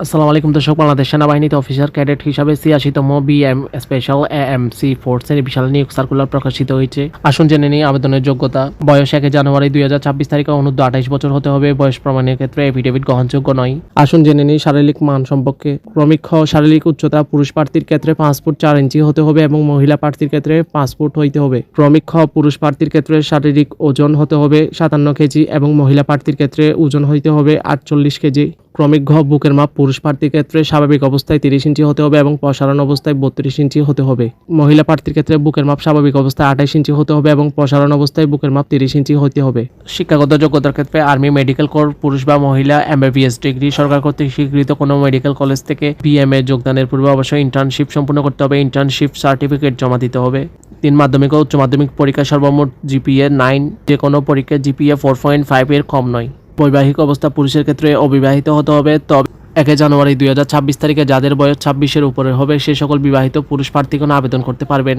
আসসালামু আলাইকুম দর্শক, বাংলাদেশ সেনাবাহিনীতে অফিসার ক্যাডেট হিসাবে ৮৬তম বিএম স্পেশাল এএমসি 4 শ্রেণীর বিশাল নিয়োগ সার্কুলার প্রকাশিত হয়েছে। আসুন জেনে নিই আবেদনের যোগ্যতা। বয়স ১ জানুয়ারি ২০২৬ তারিখে অনূর্ধ্ব ২৮ বছর হতে হবে। বয়স প্রমাণের ক্ষেত্রে এফিডেভিট গ্রহণযোগ্য নয়। আসুন জেনে নিই শারীরিক মান সম্পর্কে। ক্রমিক খ, শারীরিক উচ্চতা পুরুষ প্রার্থীর ক্ষেত্রে 5 ফুট 4 ইঞ্চি হতে হবে এবং মহিলা প্রার্থীর ক্ষেত্রে 5 ফুট হইতে হবে। ক্রমিক খ, পুরুষ প্রার্থীর ক্ষেত্রে শারীরিক ওজন হতে হবে ৫৭ কেজি এবং মহিলা প্রার্থীর ক্ষেত্রে ওজন হইতে হবে ৪৮ কেজি। ক্রমিক ঘ, বুকের মাপ পুরুষ প্রার্থীর ক্ষেত্রে স্বাভাবিক অবস্থায় 30 ইঞ্চি হতে হবে এবং প্রসারণ অবস্থায় 32 ইঞ্চি হতে হবে। মহিলা প্রার্থীর ক্ষেত্রে বুকের মাপ স্বাভাবিক অবস্থায় 28 ইঞ্চি হতে হবে এবং প্রসারণ অবস্থায় বুকের মাপ 30 ইঞ্চি হতে হবে। শিক্ষাগত যোগ্যতার ক্ষেত্রে আর্মি, মেডিকেল কোর, পুরুষ বা মহিলা এমবিবিএস ডিগ্রি, সরকার কর্তৃক স্বীকৃত কোনো মেডিকেল কলেজ থেকে বিএমএ যোগদানের পূর্বে অবশ্যই ইন্টার্নশিপ সম্পূর্ণ করতে হবে। ইন্টার্নশিপ সার্টিফিকেট জমা দিতে হবে। 3 মাধ্যমিক ও উচ্চ মাধ্যমিক পরীক্ষা সর্বমোট জিপিএ 9, যে কোনো পরীক্ষা জিপিএ 4.5 এর কম নয়। বৈবাহিক অবস্থা পুরুষের ক্ষেত্রে অবিবাহিত হতে হবে। তবে ১ জানুয়ারি ২০২৬ তারিখে যাদের বয়স ২৬-এর উপরে হবে সে সকল বিবাহিত পুরুষ প্রার্থীগণ আবেদন করতে পারবেন।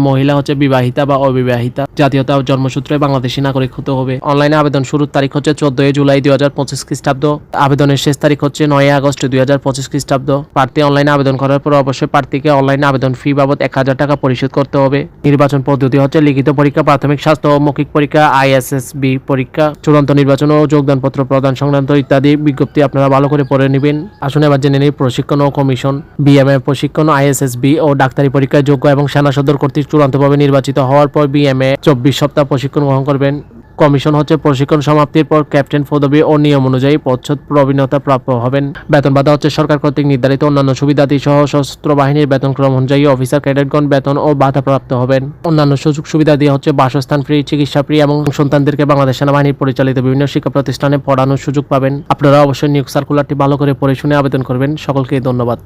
মহিলা বিবাহিতা বা অবিবাহিতা, জাতীয়তা ও জন্মসূত্রে বাংলাদেশী নাগরিক হতে হবে। অনলাইনে আবেদন শুরুর তারিখ হচ্ছে 14 জুলাই 2025 খ্রিস্টাব্দ। আবেদনের শেষ তারিখ হচ্ছে 9 আগস্ট 2025 খ্রিস্টাব্দ। প্রার্থী অনলাইনে আবেদন করার পর অবশ্যই প্রার্থীকে অনলাইনে আবেদন ফি বাবদ ১,০০০ টাকা পরিশোধ করতে হবে। নির্বাচন পদ্ধতি হচ্ছে লিখিত পরীক্ষা, প্রাথমিক স্বাস্থ্য ও মৌখিক পরীক্ষা, আইএসএসবি পরীক্ষা, চূড়ান্ত নির্বাচন ও যোগদানপত্র প্রদান সংক্রান্ত ইত্যাদি বিজ্ঞপ্তি আপনারা ভালো করে পড়ে নেবেন। আসুন এবার জেনে নিই প্রশিক্ষণ ও কমিশন। বিএমএ প্রশিক্ষণ, আইএসএসবি ও ডাক্তারি পরীক্ষায় যোগ্য এবং সেনা সদর কর্তৃক চূড়ান্তভাবে নির্বাচিত হওয়ার পর বিএমএ 24 সপ্তাহ প্রশিক্ষণ গ্রহণ করবেন। কমিশন প্রশিক্ষণ সমাপ্তির পর ক্যাপ্টেন পদবি ও নিয়ম অনুযায়ী পদচ্যুত প্রবীণতা প্রাপ্য হবেন। বেতন ভাতা সরকার কর্তৃক নির্ধারিত অন্যান্য সুবিধাদি সহ সশস্ত্র বাহিনীর বেতনক্রম অনুযায়ী অফিসার ক্যাডেটগণ বেতন ও ভাতা প্রাপ্ত হবেন। অন্যান্য সুযোগ সুবিধা দিয়ে বাসস্থান ফ্রি, চিকিৎসা ফ্রি এবং সন্তানদেরকে বাংলাদেশ সেনাবাহিনীর পরিচালিত বিভিন্ন শিক্ষা প্রতিষ্ঠানে পড়ানোর সুযোগ পাবেন। আপনারা অবশ্যই নিয়োগ সার্কুলারটি ভালো করে পড়ে শুনে আবেদন করবেন। সকলকে ধন্যবাদ।